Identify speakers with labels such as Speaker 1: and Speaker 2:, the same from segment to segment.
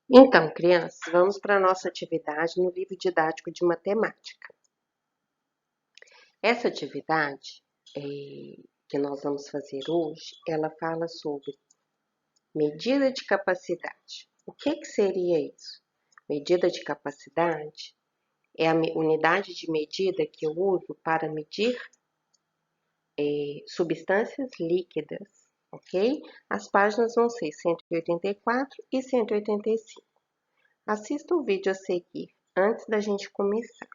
Speaker 1: Então, crianças, vamos para a nossa atividade no livro didático de matemática. Essa atividade que nós vamos fazer hoje, ela fala sobre medida de capacidade. O que seria isso? Medida de capacidade é a unidade de medida que eu uso para medir substâncias líquidas, ok? As páginas vão ser 184 e 185. Assista o vídeo a seguir, antes da gente começar.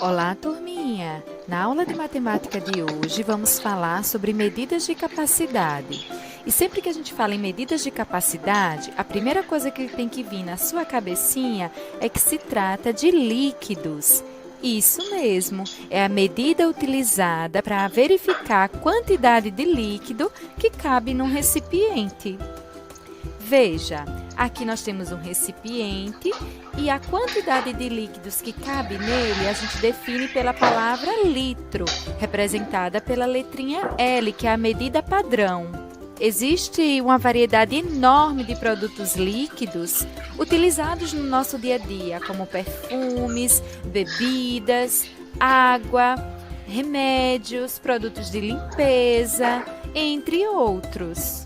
Speaker 2: Olá, turminha! Na aula de matemática de hoje, vamos falar sobre medidas de capacidade. E sempre que a gente fala em medidas de capacidade, a primeira coisa que tem que vir na sua cabecinha é que se trata de líquidos. Isso mesmo, é a medida utilizada para verificar a quantidade de líquido que cabe num recipiente. Veja, aqui nós temos um recipiente e a quantidade de líquidos que cabe nele a gente define pela palavra litro, representada pela letrinha L, que é a medida padrão. Existe uma variedade enorme de produtos líquidos utilizados no nosso dia a dia, como perfumes, bebidas, água, remédios, produtos de limpeza, entre outros.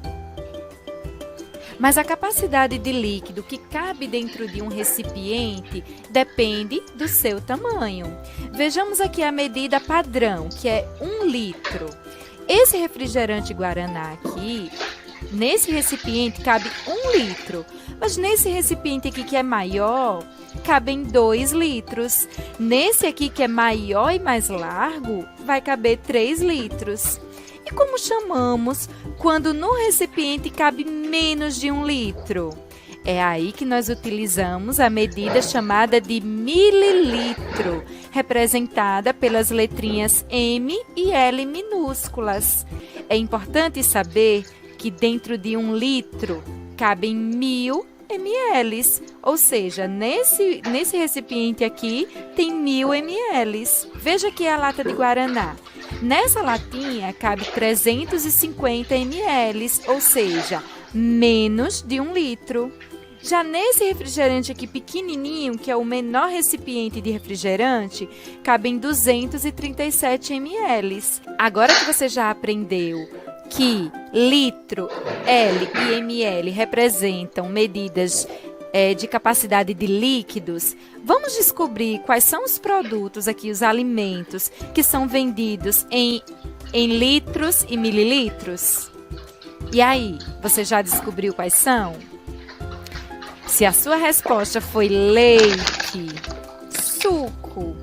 Speaker 2: Mas a capacidade de líquido que cabe dentro de um recipiente depende do seu tamanho. Vejamos aqui a medida padrão, que é 1 litro. Esse refrigerante Guaraná aqui, nesse recipiente cabe 1 litro. Mas nesse recipiente aqui que é maior, cabem 2 litros. Nesse aqui que é maior e mais largo, vai caber 3 litros. E como chamamos quando no recipiente cabe menos de 1 litro? É aí que nós utilizamos a medida chamada de mililitro, representada pelas letrinhas M e L minúsculas. É importante saber que dentro de 1 litro cabem 1000 ml, ou seja, nesse recipiente aqui tem 1000 ml. Veja aqui a lata de Guaraná. Nessa latinha cabe 350 ml, ou seja, menos de 1 litro. Já nesse refrigerante aqui pequenininho, que é o menor recipiente de refrigerante, cabem 237 ml. Agora que você já aprendeu que litro, L e ml representam medidas de capacidade de líquidos, vamos descobrir quais são os produtos aqui, os alimentos, que são vendidos em litros e mililitros? E aí, você já descobriu quais são? Se a sua resposta foi leite, suco,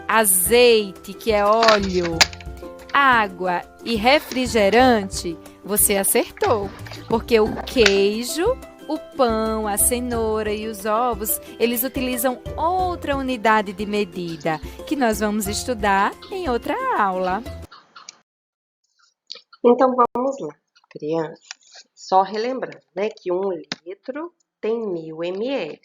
Speaker 2: azeite, que é óleo, água e refrigerante, você acertou, porque o queijo, o pão, a cenoura e os ovos, eles utilizam outra unidade de medida, que nós vamos estudar em outra aula.
Speaker 1: Então, vamos lá, crianças. Só relembrando, né, que 1 litro tem 1000 ml.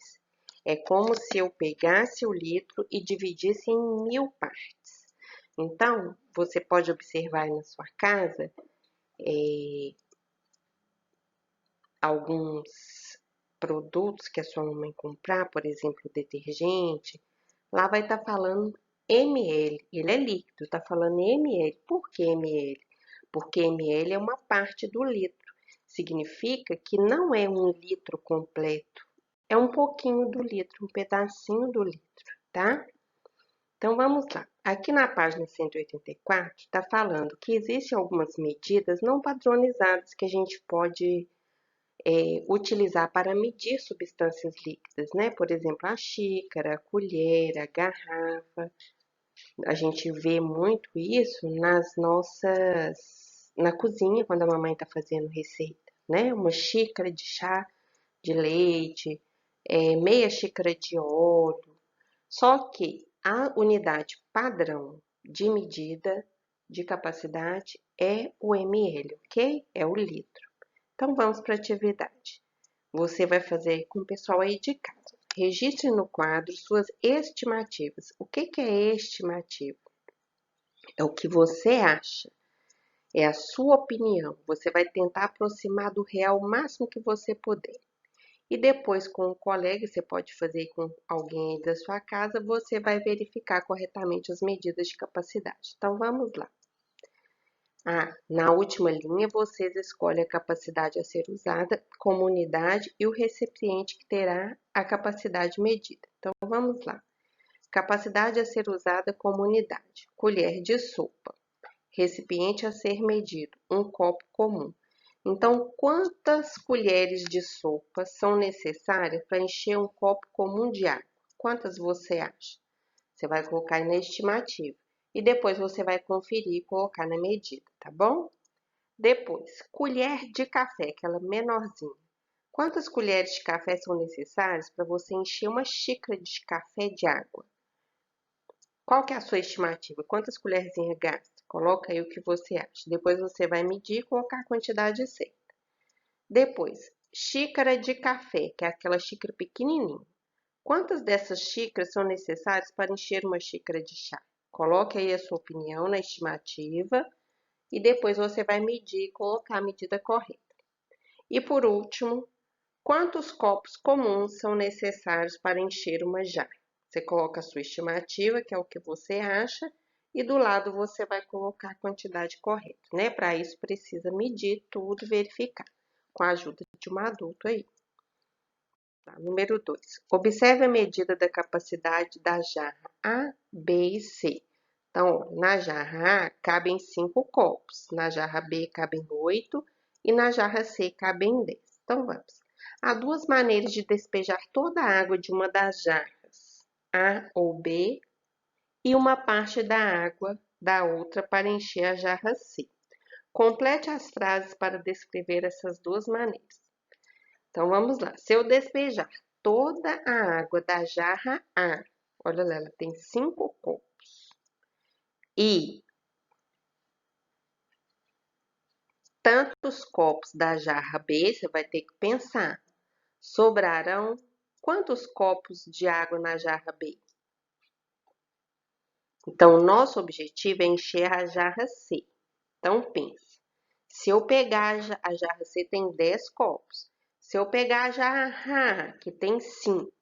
Speaker 1: É como se eu pegasse o litro e dividisse em 1000 partes. Então, você pode observar aí na sua casa alguns produtos que a sua mamãe comprar, por exemplo, detergente, lá vai estar falando ml, ele é líquido, está falando ml. Por que ml? Porque ml é uma parte do litro. Significa que não é 1 litro completo, é um pouquinho do litro, um pedacinho do litro, tá? Então, vamos lá. Aqui na página 184, está falando que existem algumas medidas não padronizadas que a gente pode utilizar para medir substâncias líquidas, né? Por exemplo, a xícara, a colher, a garrafa. A gente vê muito isso na cozinha, quando a mamãe está fazendo receita, né? Uma xícara de chá de leite, meia xícara de óleo. Só que a unidade padrão de medida de capacidade é o ml, ok? É o litro. Então, vamos para a atividade. Você vai fazer com o pessoal aí de casa. Registre no quadro suas estimativas. O que é estimativa? É o que você acha. É a sua opinião. Você vai tentar aproximar do real o máximo que você puder. E depois, com um colega, você pode fazer com alguém aí da sua casa, você vai verificar corretamente as medidas de capacidade. Então, vamos lá. Na última linha, vocês escolhem a capacidade a ser usada, como unidade e o recipiente que terá a capacidade medida. Então, vamos lá. Capacidade a ser usada como unidade. Colher de sopa. Recipiente a ser medido. Um copo comum. Então, quantas colheres de sopa são necessárias para encher um copo comum de água? Quantas você acha? Você vai colocar aí na estimativa. E depois você vai conferir e colocar na medida, tá bom? Depois, colher de café, aquela menorzinha. Quantas colheres de café são necessárias para você encher uma xícara de café de água? Qual que é a sua estimativa? Quantas colherzinhas gasta? Coloca aí o que você acha. Depois você vai medir e colocar a quantidade certa. Depois, xícara de café, que é aquela xícara pequenininha. Quantas dessas xícaras são necessárias para encher uma xícara de chá? Coloque aí a sua opinião na estimativa e depois você vai medir e colocar a medida correta. E por último, quantos copos comuns são necessários para encher uma jarra? Você coloca a sua estimativa, que é o que você acha, e do lado você vai colocar a quantidade correta, né? Para isso precisa medir tudo e verificar, com a ajuda de um adulto aí. Número 2. Observe a medida da capacidade da jarra A, B e C. Então, na jarra A cabem 5 copos, na jarra B cabem 8 e na jarra C cabem 10. Então, vamos. Há duas maneiras de despejar toda a água de uma das jarras, A ou B, e uma parte da água da outra para encher a jarra C. Complete as frases para descrever essas duas maneiras. Então, vamos lá. Se eu despejar toda a água da jarra A, olha lá, ela tem 5 copos, e tantos copos da jarra B, você vai ter que pensar, sobrarão quantos copos de água na jarra B? Então, o nosso objetivo é encher a jarra C. Então, pense. Se eu pegar a jarra C tem 10 copos. Se eu pegar a jarra A, que tem 5,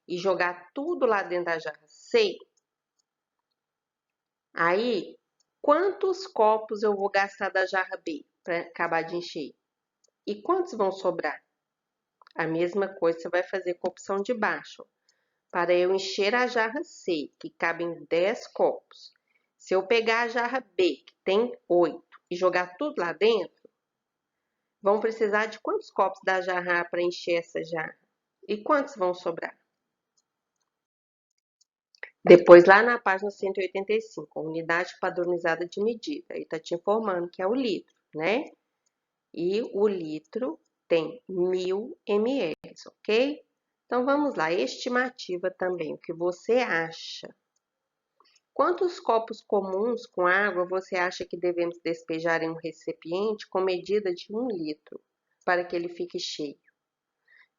Speaker 1: e jogar tudo lá dentro da jarra C, aí, quantos copos eu vou gastar da jarra B para acabar de encher? E quantos vão sobrar? A mesma coisa você vai fazer com a opção de baixo. Para eu encher a jarra C, que cabem 10 copos. Se eu pegar a jarra B, que tem 8, e jogar tudo lá dentro, vão precisar de quantos copos da jarra A para encher essa jarra? E quantos vão sobrar? Depois, lá na página 185, a unidade padronizada de medida. Aí está te informando que é o litro, né? E o litro tem 1000 ml, ok? Então, vamos lá. Estimativa também, o que você acha? Quantos copos comuns com água você acha que devemos despejar em um recipiente com medida de 1 litro, para que ele fique cheio?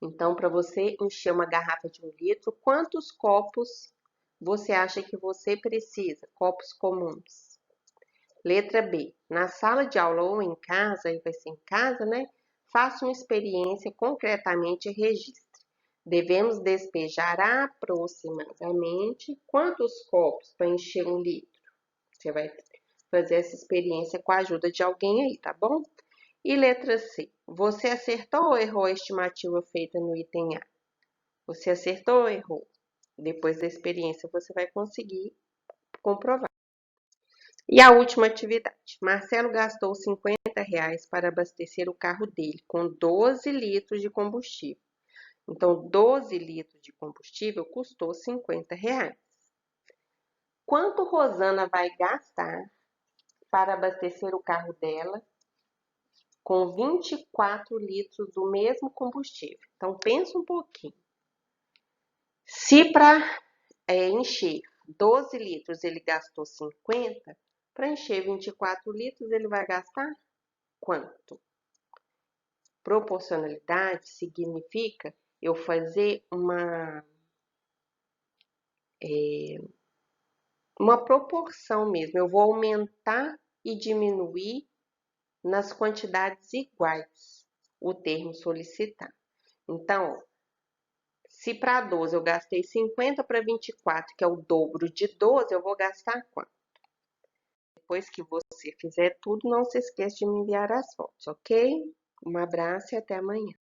Speaker 1: Então, para você encher uma garrafa de 1 litro, quantos copos você acha que você precisa? Copos comuns. Letra B. Na sala de aula ou em casa, aí vai ser em casa, né? Faça uma experiência concretamente e registre. Devemos despejar aproximadamente quantos copos para encher 1 litro? Você vai fazer essa experiência com a ajuda de alguém aí, tá bom? E letra C. Você acertou ou errou a estimativa feita no item A? Você acertou ou errou? Depois da experiência você vai conseguir comprovar. E a última atividade. Marcelo gastou R$ 50 para abastecer o carro dele com 12 litros de combustível. Então, 12 litros de combustível custou R$ 50. Quanto Rosana vai gastar para abastecer o carro dela com 24 litros do mesmo combustível? Então, pensa um pouquinho. Se para encher 12 litros ele gastou 50, para encher 24 litros ele vai gastar quanto? Proporcionalidade significa eu fazer uma proporção mesmo. Eu vou aumentar e diminuir nas quantidades iguais, o termo solicitar. Então, se para 12 eu gastei 50 para 24, que é o dobro de 12, eu vou gastar quanto? Depois que você fizer tudo, não se esqueça de me enviar as fotos, ok? Um abraço e até amanhã.